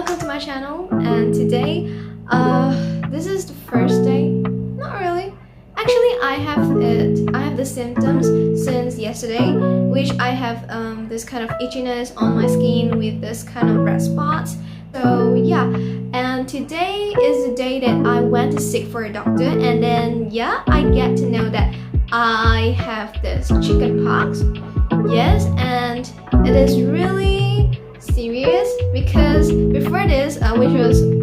welcome to my channel. And today, this is the first day. Not really. Actually, I have the symptoms since yesterday, which I have this kind of itchiness on my skin with this kind of red spots. So yeah, and today is the day that I went to seek for a doctor, and then yeah, I get to know that I have this chicken pox. Yes, and it is really serious because before this,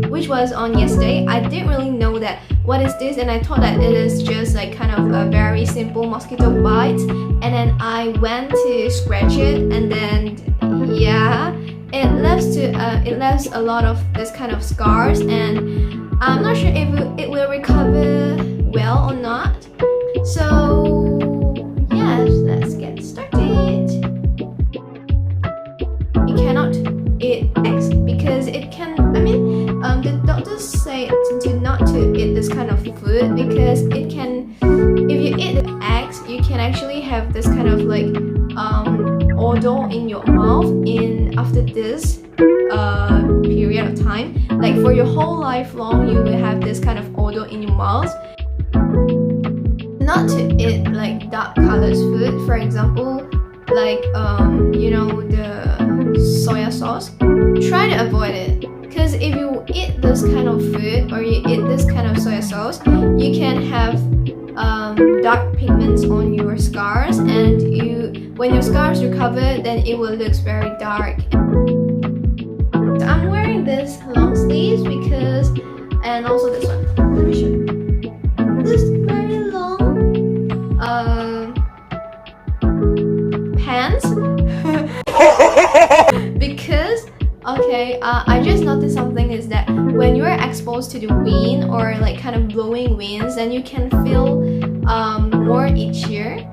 which was on yesterday, I didn't really know that what is this, and I thought that it is just like kind of a very simple mosquito bite, and then I went to scratch it, and then yeah, it left a lot of this kind of scars, and I'm not sure if it will recover well or not. So yes, let's get started. You cannot eat eggs because it can, the doctors say to not to eat this kind of food because it can, if you eat the eggs, you can actually have this kind of like odor in your mouth after this period of time. Like for your whole life long, you will have this kind of odor in your mouth. Not to eat like dark colored food, for example, like the soya sauce. Try to avoid it, because if you eat this kind of food or you eat this kind of soya sauce, you can have dark pigments on your scars, and when your scars recover, then it will look very dark. So I'm wearing this long sleeves because, and also this one. Let me show you. This very long pants because I just noticed something is that when you're exposed to the wind or like kind of blowing winds, then you can feel more itchier.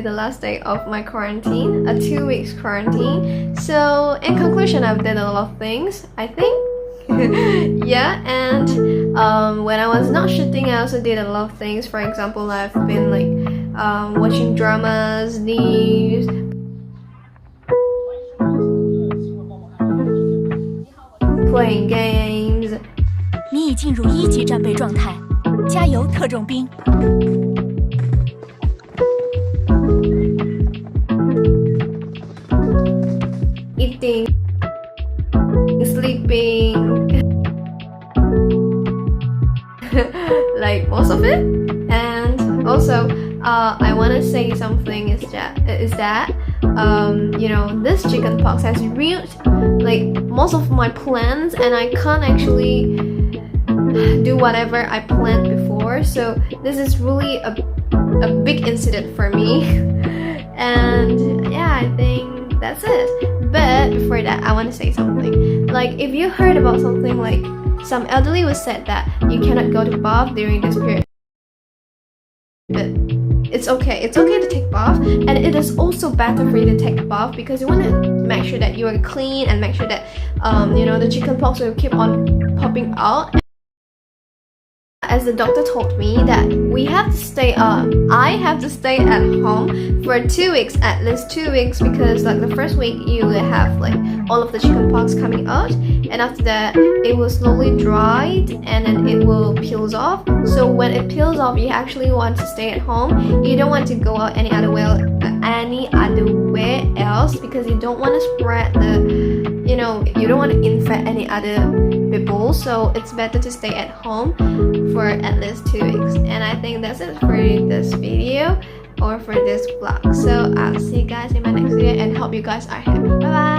the last day of my quarantine, a 2 weeks quarantine. So in conclusion, I've done a lot of things, I think. Yeah, and when I was not shooting, I also did a lot of things. For example, I've been like watching dramas, news, playing games. 你已进入1级战备状态，加油，特种兵！ Eating, sleeping, like most of it. And also, I want to say something is that you know, this chickenpox has ruined like most of my plans, and I can't actually do whatever I planned before. So this is really a big incident for me. And yeah, I think that's it. But before that, I want to say something. Like, if you heard about something like some elderly was said that you cannot go to bath during this period, but it's okay to take bath, and it is also better for you to take bath because you want to make sure that you are clean and make sure that you know, the chickenpox will keep on popping out. As the doctor told me that we have to stay I have to stay at home for 2 weeks, at least 2 weeks, because like the first week you will have like all of the chickenpox coming out, and after that it will slowly dry and then it will peels off. So when it peels off, you actually want to stay at home. You don't want to go out any other way else, because you don't want to spread the, you know, you don't want to infect any other people. So it's better to stay at home for at least 2 weeks. And I think that's it for this video or for this vlog. So I'll see you guys in my next video and hope you guys are happy. Bye bye.